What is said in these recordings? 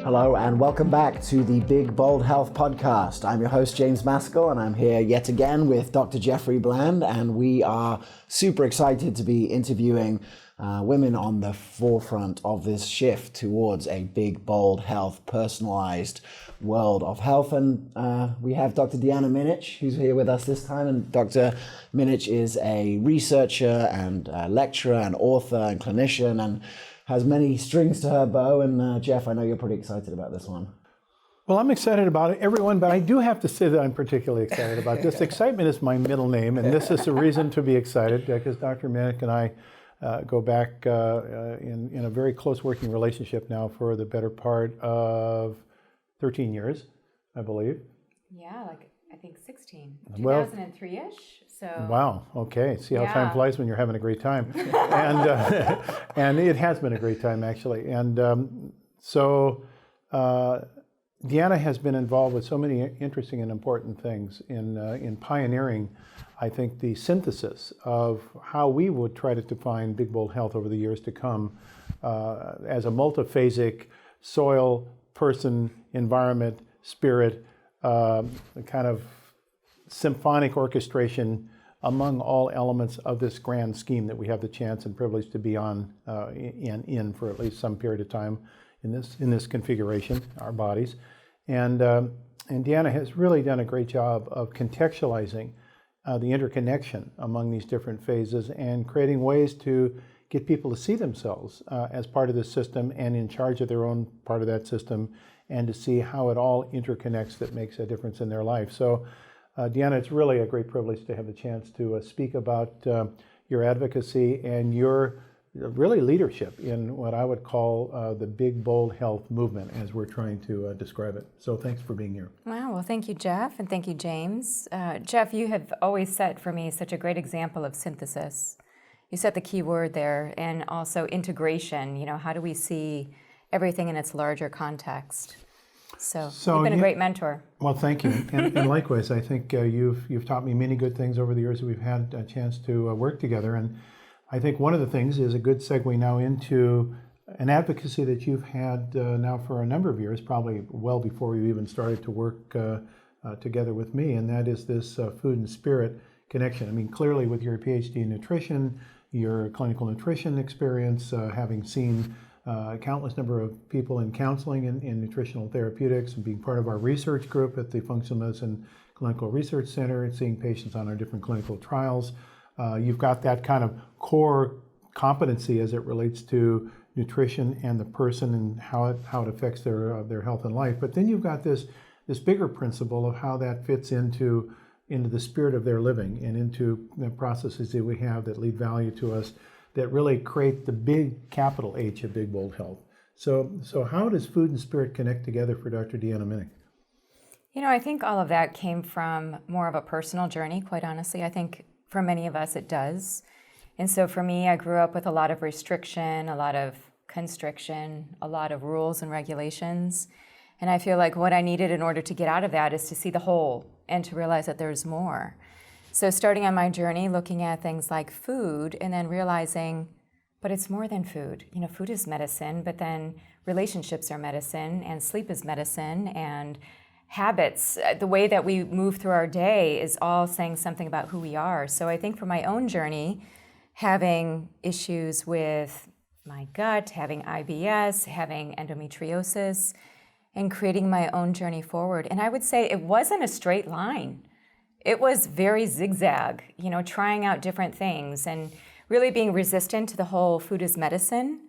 Hello and welcome back to the Big Bold Health Podcast. I'm your host James Maskell and I'm here yet again with Dr. Jeffrey Bland, and we are super excited to be interviewing women on the forefront of this shift towards a big, bold health, personalized world of health. And we have Dr. Deanna Minich, who's here with us this time. And Dr. Minich is a researcher and lecturer and author and clinician and has many strings to her bow. And Jeff, I know you're pretty excited about this one. Well, I'm excited about it, everyone, but I do have to say that I'm particularly excited about this. Excitement is my middle name, and this is a reason to be excited because Dr. Minich and I go back in a very close working relationship now for the better part of 13 years, I believe. Yeah, like I think 16, Well, 2003-ish. So wow, okay. See how time flies when you're having a great time. And and it has been a great time, actually. And so Deanna has been involved with so many interesting and important things in pioneering, I think, the synthesis of how we would try to define big, bold health over the years to come as a multiphasic soil, person, environment, spirit, kind of symphonic orchestration among all elements of this grand scheme that we have the chance and privilege to be on in for at least some period of time in this configuration, our bodies. And Deanna has really done a great job of contextualizing the interconnection among these different phases and creating ways to get people to see themselves as part of this system and in charge of their own part of that system, and to see how it all interconnects that makes a difference in their life. So Deanna, it's really a great privilege to have the chance to speak about your advocacy and your really leadership in what I would call the big, bold health movement as we're trying to describe it. So thanks for being here. wow, well, thank you, Jeff, and thank you, James. Jeff, you have always set for me such a great example of synthesis. You set the key word there, and also integration. You know, how do we see everything in its larger context? So you've been a great mentor. Well, thank you. And likewise, I think you've taught me many good things over the years that we've had a chance to work together. And I think one of the things is a good segue now into an advocacy that you've had now for a number of years, probably well before you even started to work together with me, and that is this food and spirit connection. I mean, clearly with your PhD in nutrition, your clinical nutrition experience, having seen countless number of people in counseling in nutritional therapeutics and being part of our research group at the Functional Medicine Clinical Research Center and seeing patients on our different clinical trials. You've got that kind of core competency as it relates to nutrition and the person and how it affects their health and life. But then you've got this bigger principle of how that fits into the spirit of their living and into the processes that we have that lead value to us that really create the big capital H of big, bold health. So how does food and spirit connect together for Dr. Deanna Minich? You know, I think all of that came from more of a personal journey, quite honestly. I think for many of us it does. And so for me, I grew up with a lot of restriction, a lot of constriction, a lot of rules and regulations. And I feel like what I needed in order to get out of that is to see the whole and to realize that there's more. So starting on my journey, looking at things like food and then realizing, but it's more than food. You know, food is medicine, but then relationships are medicine and sleep is medicine and habits, the way that we move through our day is all saying something about who we are. So I think for my own journey, having issues with my gut, having IBS, having endometriosis, and creating my own journey forward. And I would say it wasn't a straight line. It was very zigzag, you know, trying out different things and really being resistant to the whole food is medicine,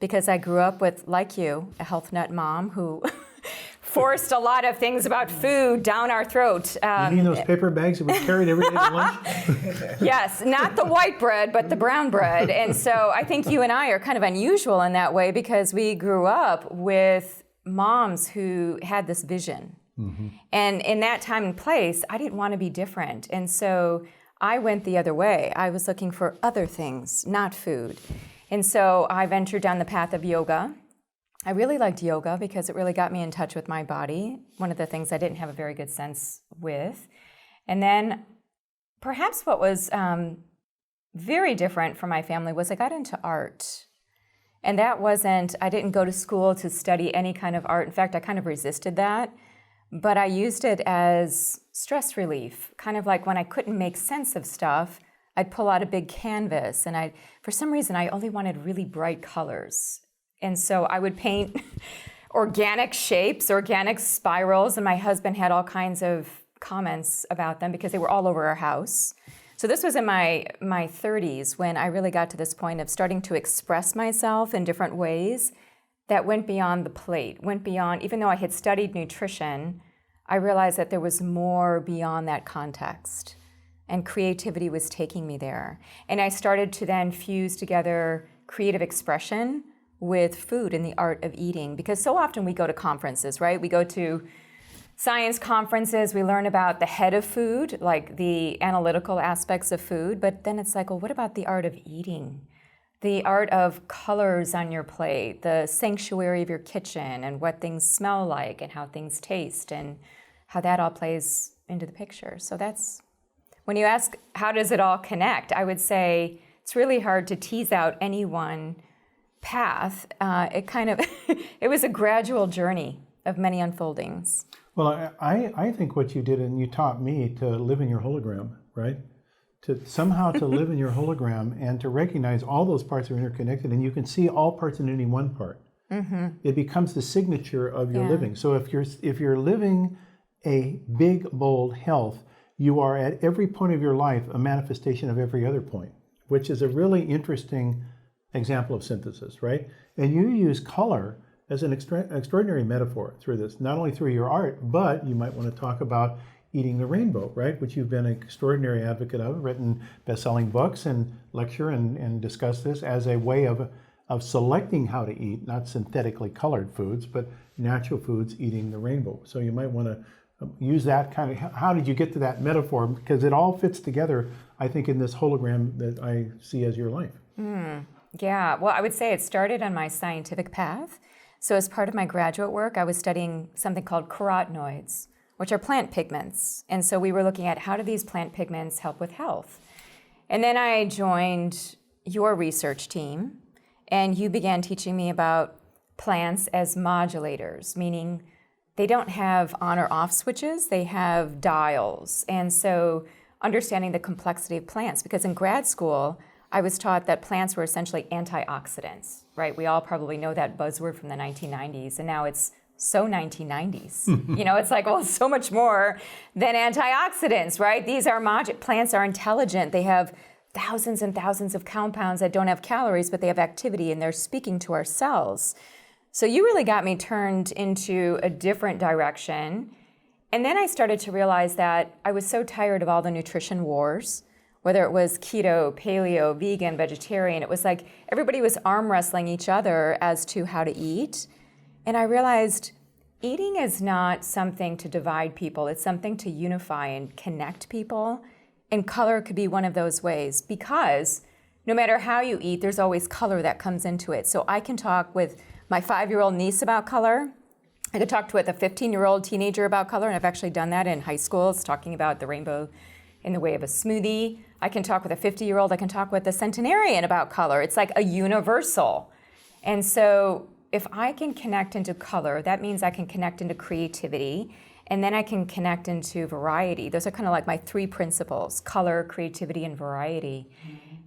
because I grew up with, like you, a health nut mom who forced a lot of things about food down our throat. You mean those paper bags that we carried every day to lunch? Yes, not the white bread, but the brown bread. And so I think you and I are kind of unusual in that way because we grew up with moms who had this vision. Mm-hmm. And in that time and place, I didn't want to be different. And so I went the other way. I was looking for other things, not food. And so I ventured down the path of yoga. I really liked yoga because it really got me in touch with my body, one of the things I didn't have a very good sense with. And then perhaps what was very different for my family was I got into art. And that wasn't, I didn't go to school to study any kind of art. In fact, I kind of resisted that. But I used it as stress relief, kind of like when I couldn't make sense of stuff, I'd pull out a big canvas, and for some reason, I only wanted really bright colors. And so I would paint organic shapes, organic spirals, and my husband had all kinds of comments about them because they were all over our house. So this was in my 30s when I really got to this point of starting to express myself in different ways that went beyond the plate, went beyond, even though I had studied nutrition, I realized that there was more beyond that context. And creativity was taking me there. And I started to then fuse together creative expression with food and the art of eating. Because so often we go to conferences, right? We go to science conferences, we learn about the head of food, like the analytical aspects of food, but then it's like, well, what about the art of eating? The art of colors on your plate, the sanctuary of your kitchen, and what things smell like, and how things taste, and how that all plays into the picture. So that's, when you ask, how does it all connect? I would say it's really hard to tease out any one path. It was a gradual journey of many unfoldings. Well, I think what you did, and you taught me to live in your hologram, right? To somehow to live in your hologram and to recognize all those parts are interconnected, and you can see all parts in any one part. Mm-hmm. It becomes the signature of your living. So if you're living a big, bold health, you are at every point of your life a manifestation of every other point, which is a really interesting example of synthesis, right? And you use color as an extraordinary metaphor through this, not only through your art, but you might want to talk about eating the rainbow, right? Which you've been an extraordinary advocate of, written best-selling books and lecture and discuss this as a way of selecting how to eat, not synthetically colored foods, but natural foods, eating the rainbow. So you might want to use that kind of, how did you get to that metaphor? Because it all fits together, I think, in this hologram that I see as your life. Yeah, well, I would say it started on my scientific path. So as part of my graduate work, I was studying something called carotenoids, which are plant pigments. And so we were looking at how do these plant pigments help with health? And then I joined your research team, and you began teaching me about plants as modulators, meaning they don't have on or off switches, they have dials. And so understanding the complexity of plants, because in grad school, I was taught that plants were essentially antioxidants, right? We all probably know that buzzword from the 1990s, and now it's so 1990s. It's like, well, so much more than antioxidants, right? These are plants are intelligent. They have thousands and thousands of compounds that don't have calories, but they have activity, and they're speaking to our cells. So you really got me turned into a different direction. And then I started to realize that I was so tired of all the nutrition wars, whether it was keto, paleo, vegan, vegetarian. It was like everybody was arm wrestling each other as to how to eat. And I realized eating is not something to divide people. It's something to unify and connect people. And color could be one of those ways, because no matter how you eat, there's always color that comes into it. So I can talk with my 5-year-old niece about color. I could talk with a 15-year-old teenager about color, and I've actually done that in high schools, talking about the rainbow in the way of a smoothie. I can talk with a 50-year-old. I can talk with a centenarian about color. It's like a universal. And so if I can connect into color, that means I can connect into creativity, and then I can connect into variety. Those are kind of like my 3 principles: color, creativity, and variety.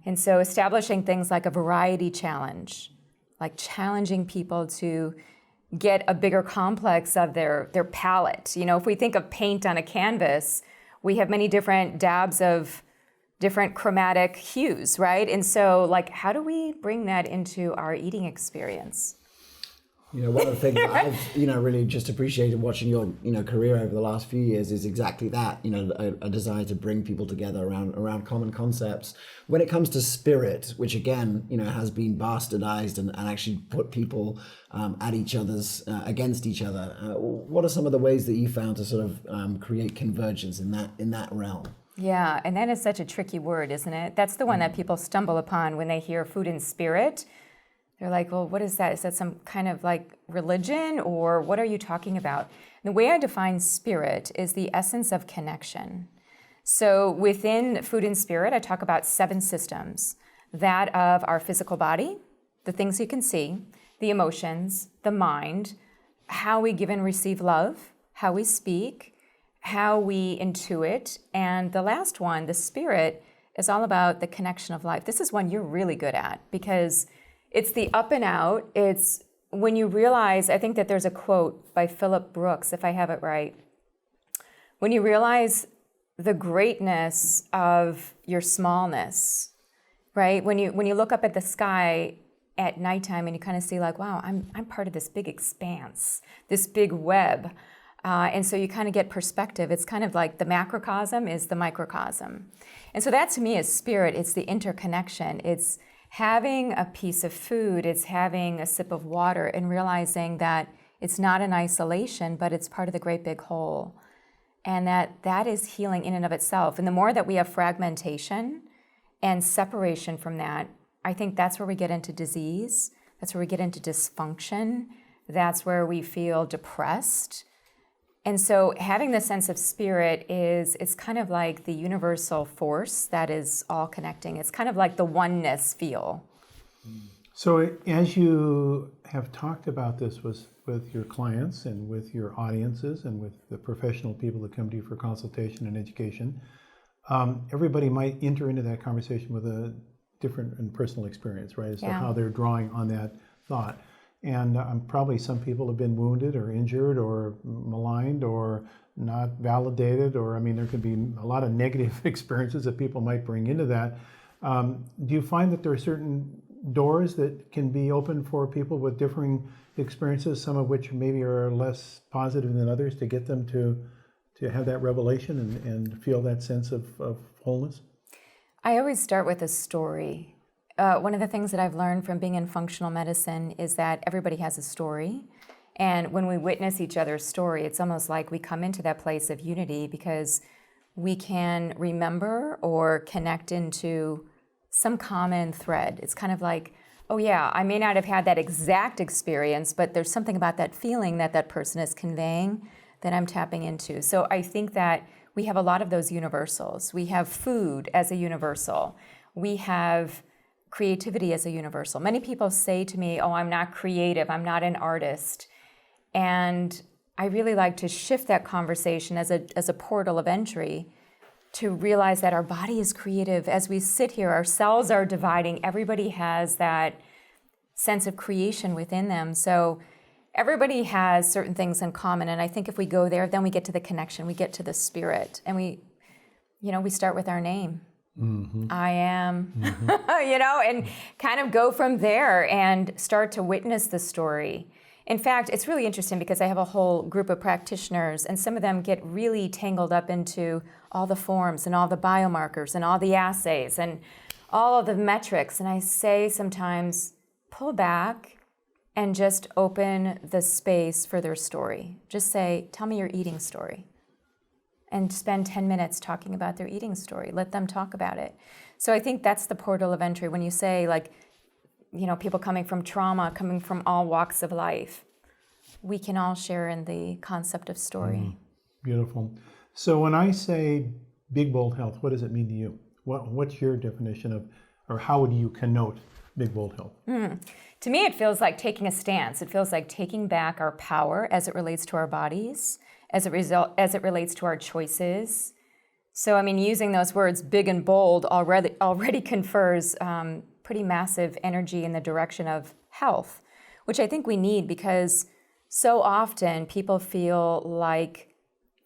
And so establishing things like a variety challenge, like challenging people to get a bigger complex of their palette. If we think of paint on a canvas, we have many different dabs of different chromatic hues, right? And so, like, how do we bring that into our eating experience? One of the things that I've, really just appreciated watching your, career over the last few years is exactly that, a desire to bring people together around common concepts. When it comes to spirit, which again, has been bastardized and actually put people at each other's, against each other, what are some of the ways that you found to sort of create convergence in that realm? Yeah, and that is such a tricky word, isn't it? That's the one that people stumble upon when they hear food and spirit. They're like, well, what is that? Is that some kind of like religion, or what are you talking about? And the way I define spirit is the essence of connection. So within food and spirit, I talk about 7 systems: that of our physical body, the things you can see, the emotions, the mind, how we give and receive love, how we speak, how we intuit, and the last one, the spirit, is all about the connection of life. This is one you're really good at because it's the up and out. It's when you realize, I think that there's a quote by Philip Brooks, if I have it right, when you realize the greatness of your smallness, right? When you look up at the sky at nighttime and you kind of see like, wow, I'm part of this big expanse, this big web. And so you kind of get perspective. It's kind of like the macrocosm is the microcosm. And so that to me is spirit. It's the interconnection. It's having a piece of food. It's having a sip of water and realizing that it's not in isolation, but it's part of the great big whole. And that is healing in and of itself. And the more that we have fragmentation and separation from that, I think that's where we get into disease. That's where we get into dysfunction. That's where we feel depressed. And so having the sense of spirit it's kind of like the universal force that is all connecting. It's kind of like the oneness feel. So as you have talked about this with your clients and with your audiences and with the professional people that come to you for consultation and education, everybody might enter into that conversation with a different and personal experience, right? As to how they're drawing on that thought. And probably some people have been wounded or injured or maligned or not validated, or there could be a lot of negative experiences that people might bring into that. Do you find that there are certain doors that can be open for people with differing experiences, some of which maybe are less positive than others, to get them to have that revelation and feel that sense of wholeness? I always start with a story. One of the things that I've learned from being in functional medicine is that everybody has a story. And when we witness each other's story, it's almost like we come into that place of unity because we can remember or connect into some common thread. It's kind of like, oh yeah, I may not have had that exact experience, but there's something about that feeling that person is conveying that I'm tapping into. So I think that we have a lot of those universals. We have food as a universal. We have creativity as a universal. Many people say to me, oh, I'm not creative, I'm not an artist. And I really like to shift that conversation as a portal of entry to realize that our body is creative. As we sit here, our cells are dividing. Everybody has that sense of creation within them. So everybody has certain things in common. And I think if we go there, then we get to the connection, we get to the spirit. And we start with our name. Mm-hmm. I am, and kind of go from there and start to witness the story. In fact, it's really interesting because I have a whole group of practitioners and some of them get really tangled up into all the forms and all the biomarkers and all the assays and all of the metrics. And I say sometimes, pull back and just open the space for their story. Just say, tell me your eating story. And spend 10 minutes talking about their eating story. Let them talk about it. So I think that's the portal of entry. When you say people coming from trauma, coming from all walks of life, we can all share in the concept of story. Beautiful. So when I say big, bold health, what does it mean to you? What's your definition of, or how would you connote big, bold health? To me, it feels like taking a stance. It feels like taking back our power as it relates to our bodies, as it relates to our choices. So, using those words big and bold already confers pretty massive energy in the direction of health, which I think we need because so often people feel like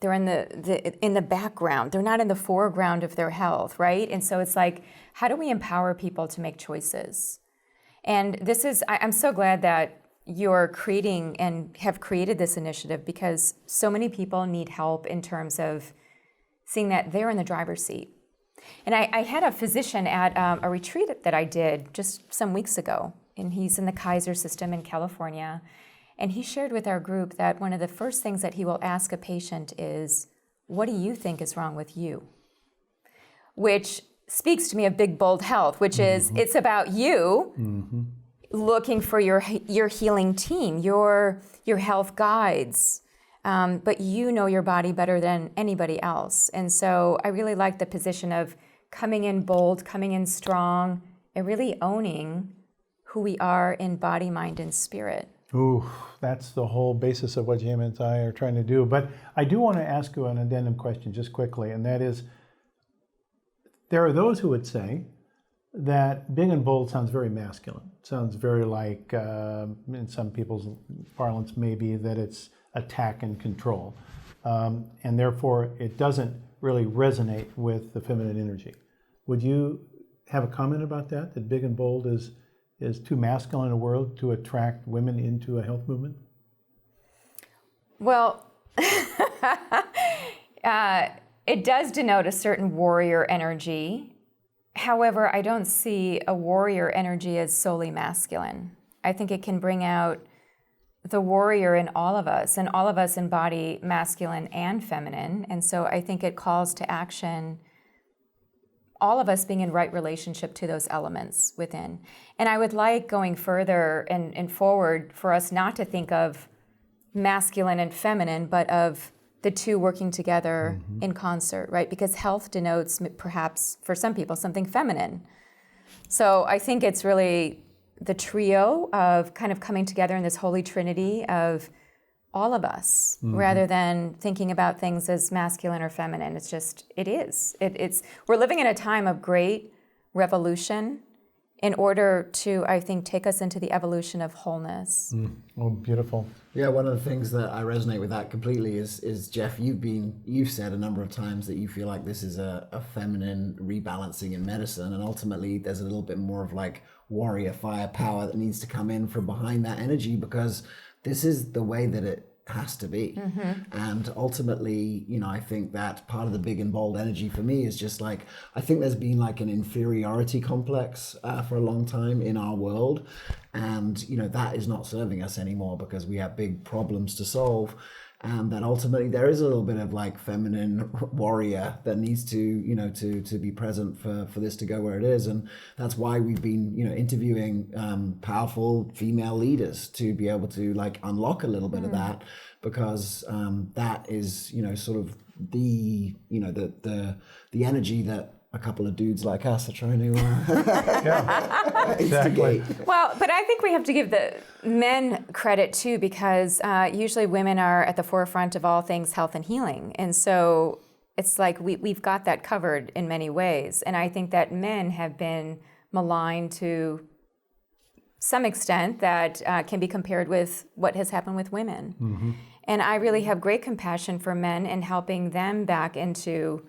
they're in the background. They're not in the foreground of their health, right? And so it's like, how do we empower people to make choices? And I'm so glad that you're creating and have created this initiative because so many people need help in terms of seeing that they're in the driver's seat. And I had a physician at a retreat that I did just some weeks ago, and he's in the Kaiser system in California. And he shared with our group that one of the first things that he will ask a patient is, what do you think is wrong with you? Which speaks to me of big, bold health, which is it's about you looking for your healing team, your health guides. But you know your body better than anybody else. And so I really like the position of coming in bold, coming in strong, and really owning who we are in body, mind, and spirit. Ooh, that's the whole basis of what Jamie and I are trying to do. But I do want to ask you an addendum question just quickly, and that is, there are those who would say that big and bold sounds very masculine. Sounds very like, in some people's parlance, maybe that it's attack and control. And therefore, it doesn't really resonate with the feminine energy. Would you have a comment about that? That big and bold is too masculine a world to attract women into a health movement? Well, it does denote a certain warrior energy. However, I don't see a warrior energy as solely masculine. I think it can bring out the warrior in all of us, and all of us embody masculine and feminine. And so I think it calls to action all of us being in right relationship to those elements within. And I would like, going further and forward, for us not to think of masculine and feminine, but of the two working together in concert, right? Because health denotes, perhaps for some people, something feminine. So I think it's really the trio of kind of coming together in this holy trinity of all of us, rather than thinking about things as masculine or feminine. It's just, we're living in a time of great revolution in order to, I think, take us into the evolution of wholeness. Oh, beautiful. Yeah, one of the things that I resonate with that completely is Jeff, you've said a number of times that you feel like this is a feminine rebalancing in medicine, and ultimately there's a little bit more of like warrior firepower that needs to come in from behind that energy, because this is the way that it has to be. And ultimately, I think that part of the big and bold energy for me is just like, I think there's been like an inferiority complex for a long time in our world. And, that is not serving us anymore, because we have big problems to solve. And that ultimately there is a little bit of like feminine warrior that needs to, to be present for this to go where it is. And that's why we've been, interviewing powerful female leaders to be able to like unlock a little bit of that, because that is, sort of the energy that a couple of dudes like us are trying to instigate. Well, but I think we have to give the men credit too, because usually women are at the forefront of all things health and healing. And so it's like we've got that covered in many ways. And I think that men have been maligned to some extent that can be compared with what has happened with women. And I really have great compassion for men and helping them back into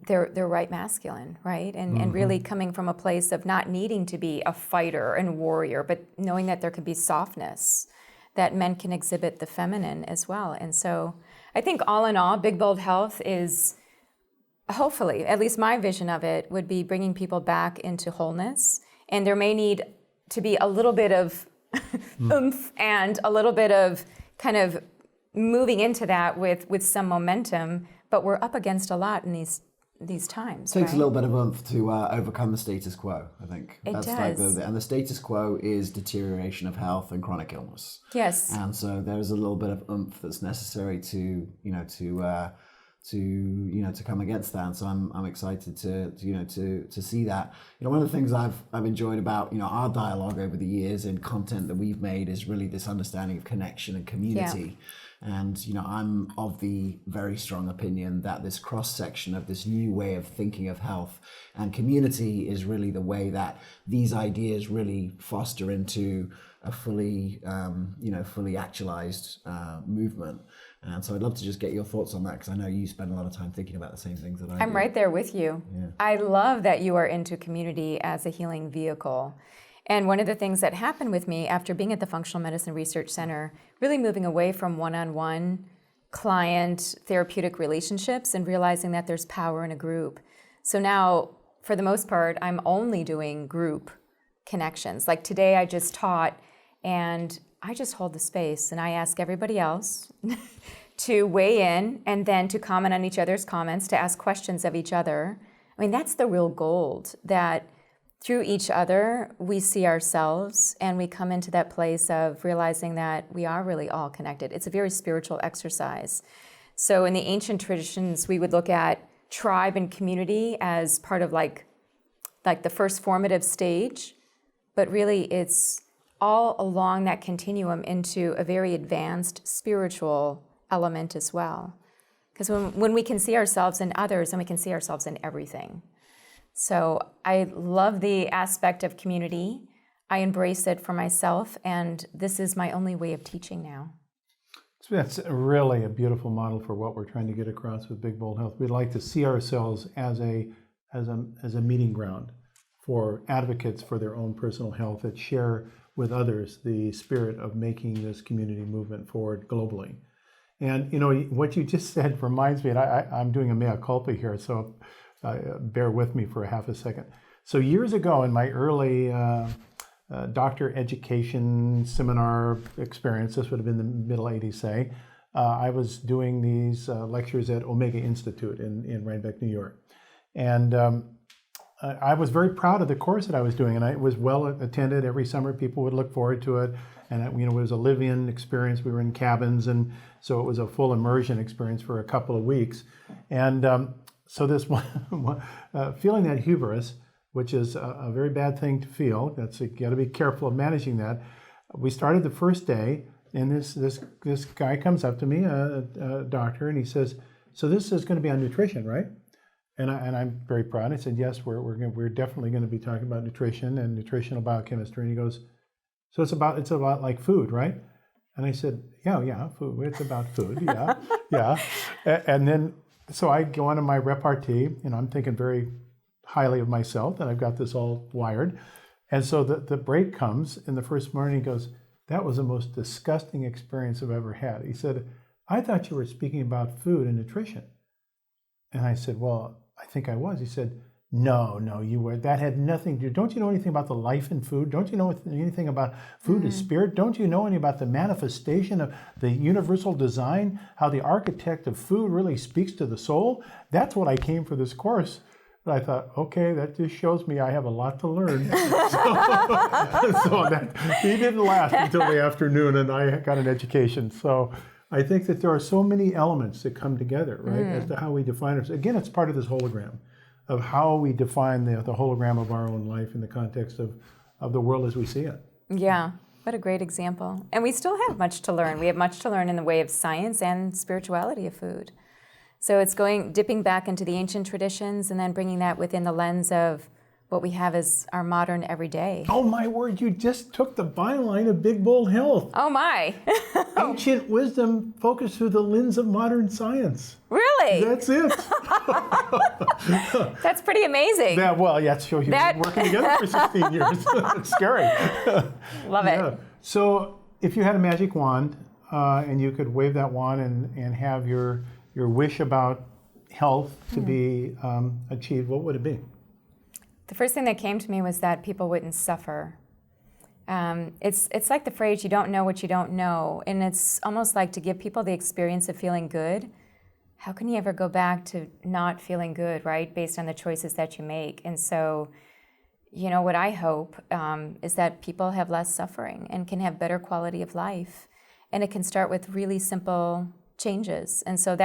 their right masculine, right? And really coming from a place of not needing to be a fighter and warrior, but knowing that there can be softness, that men can exhibit the feminine as well. And so I think all in all, Big Bold Health is, hopefully, at least my vision of it, would be bringing people back into wholeness. And there may need to be a little bit of oomph and a little bit of kind of moving into that with some momentum. But we're up against a lot in these times. It takes right? a little bit of oomph to overcome the status quo, I think. It That's does. and the status quo is deterioration of health and chronic illness. Yes. And so there's a little bit of oomph that's necessary to come against that. And so I'm excited to see that. One of the things I've enjoyed about our dialogue over the years and content that we've made is really this understanding of connection and community. Yeah. And I'm of the very strong opinion that this cross section of this new way of thinking of health and community is really the way that these ideas really foster into a fully actualized movement. And so I'd love to just get your thoughts on that, because I know you spend a lot of time thinking about the same things that I do. I'm right there with you. Yeah. I love that you are into community as a healing vehicle. And one of the things that happened with me after being at the Functional Medicine Research Center, really moving away from one-on-one client therapeutic relationships and realizing that there's power in a group. So now, for the most part, I'm only doing group connections. Like today I just taught, and I just hold the space and I ask everybody else to weigh in and then to comment on each other's comments, to ask questions of each other. I mean, that's the real gold, that through each other, we see ourselves and we come into that place of realizing that we are really all connected. It's a very spiritual exercise. So in the ancient traditions, we would look at tribe and community as part of like the first formative stage but really it's all along that continuum into a very advanced spiritual element as well. Because when we can see ourselves in others, then we can see ourselves in everything. So I love the aspect of community. I embrace it for myself, and this is my only way of teaching now. So that's really a beautiful model for what we're trying to get across with Big Bold Health. We'd like to see ourselves as a meeting ground for advocates for their own personal health that share with others the spirit of making this community movement forward globally. And what you just said reminds me, and I'm doing a mea culpa here, so bear with me for a half a second. So years ago in my early doctor education seminar experience, this would have been the middle 80s, say, I was doing these lectures at Omega Institute in Rhinebeck, New York. And I was very proud of the course that I was doing, and it was well attended. Every summer people would look forward to it. And it was a live-in experience. We were in cabins, and so it was a full immersion experience for a couple of weeks. And so this feeling that hubris, which is a very bad thing to feel, you got to be careful of managing that. We started the first day, and this guy comes up to me, a doctor, and he says, "So this is going to be on nutrition, right?" And I'm very proud. I said, "Yes, we're definitely going to be talking about nutrition and nutritional biochemistry." And he goes, "So it's about like food, right?" And I said, "Yeah, food. It's about food. Yeah, yeah." And then so I go on to my repartee. I'm thinking very highly of myself, that I've got this all wired. And so the break comes, and the first morning he goes, "That was the most disgusting experience I've ever had." He said, "I thought you were speaking about food and nutrition." And I said, "Well, I think I was." He said, No, you were. That had nothing to do. Don't you know anything about the life in food? Don't you know anything about food as spirit? Don't you know anything about the manifestation of the universal design, how the architect of food really speaks to the soul? That's what I came for this course. But I thought, okay, that just shows me I have a lot to learn. He didn't last until the afternoon, and I got an education. So I think that there are so many elements that come together, right, as to how we define ourselves. Again, it's part of this hologram of how we define the hologram of our own life in the context of the world as we see it. Yeah, what a great example. And we still have much to learn. We have much to learn in the way of science and spirituality of food. So it's dipping back into the ancient traditions and then bringing that within the lens of what we have as our modern everyday. Oh my word, you just took the byline of Big Bold Health. Oh my. Ancient wisdom focused through the lens of modern science. Really? That's it. That's pretty amazing. It shows you've been working together for 16 years. It's scary. Love it. So if you had a magic wand and you could wave that wand and have your wish about health to be achieved, what would it be? The first thing that came to me was that people wouldn't suffer. It's like the phrase, you don't know what you don't know. And it's almost like to give people the experience of feeling good. How can you ever go back to not feeling good, right, based on the choices that you make? And so, what I hope is that people have less suffering and can have better quality of life. And it can start with really simple changes. And so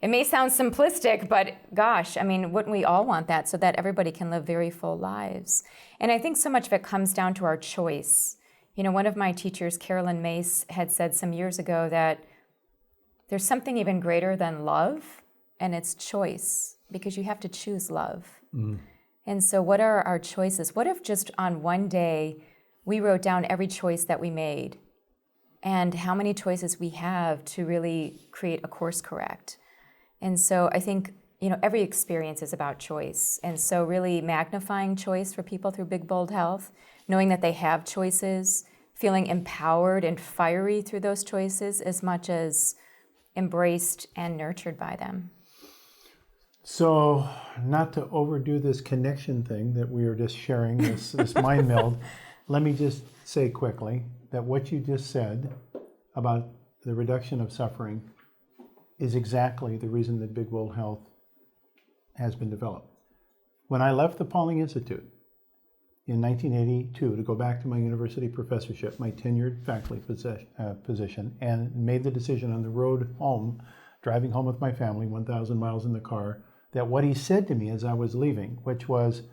it may sound simplistic, but gosh, wouldn't we all want that so that everybody can live very full lives? And I think so much of it comes down to our choice. One of my teachers, Carolyn Mace, had said some years ago that there's something even greater than love, and it's choice, because you have to choose love. And so what are our choices? What if just on one day we wrote down every choice that we made and how many choices we have to really create a course correct? And so I think, every experience is about choice. And so really magnifying choice for people through Big Bold Health, knowing that they have choices, feeling empowered and fiery through those choices as much as embraced and nurtured by them. So not to overdo this connection thing that we were just sharing, this mind meld, let me just say quickly that what you just said about the reduction of suffering is exactly the reason that Big Bold Health has been developed. When I left the Pauling Institute in 1982 to go back to my university professorship, my tenured faculty position, and made the decision on the road home, driving home with my family, 1,000 miles in the car, that what he said to me as I was leaving, which was,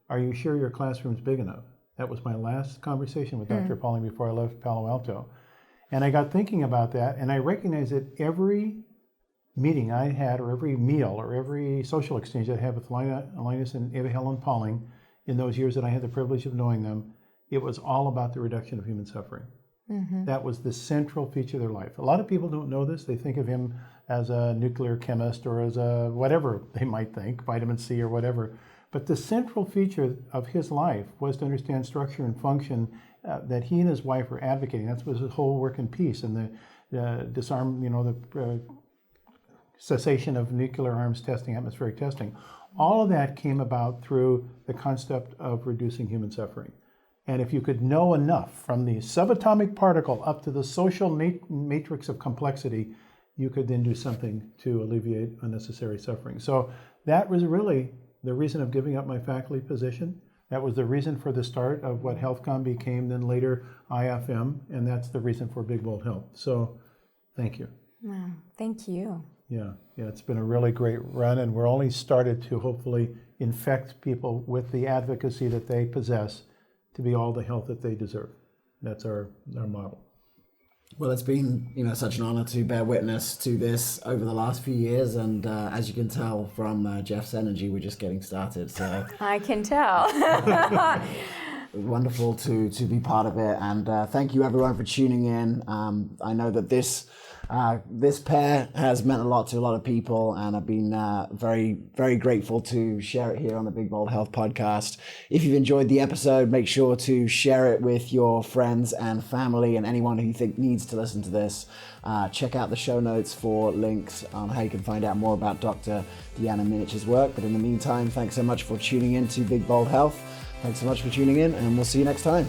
"Are you sure your classroom's big enough?" That was my last conversation with Dr. Pauling before I left Palo Alto. And I got thinking about that, and I recognized that every meeting I had, or every meal, or every social exchange I had with Linus and Eva Helen Pauling in those years that I had the privilege of knowing them, it was all about the reduction of human suffering. That was the central feature of their life. A lot of people don't know this. They think of him as a nuclear chemist or as a whatever they might think, vitamin C or whatever. But the central feature of his life was to understand structure and function that he and his wife were advocating. That was his whole work in peace and the disarm, the cessation of nuclear arms testing, atmospheric testing. All of that came about through the concept of reducing human suffering. And if you could know enough from the subatomic particle up to the social matrix of complexity, you could then do something to alleviate unnecessary suffering. So that was really the reason of giving up my faculty position. That was the reason for the start of what HealthCom became, then later IFM, and that's the reason for Big Bold Health. So thank you. Wow, thank you. Yeah, it's been a really great run, and we're only started to hopefully infect people with the advocacy that they possess to be all the health that they deserve. That's our model. Well, it's been such an honor to bear witness to this over the last few years, and as you can tell from Jeff's energy, we're just getting started. So I can tell. Wonderful to be part of it, and thank you everyone for tuning in. I know that this pair has meant a lot to a lot of people, and I've been very, very grateful to share it here on the Big Bold Health podcast. If you've enjoyed the episode, make sure to share it with your friends and family and anyone who you think needs to listen to this. Check out the show notes for links on how you can find out more about Dr. Deanna Minich's work. But in the meantime, thanks so much for tuning in to Big Bold Health. Thanks so much for tuning in, and we'll see you next time.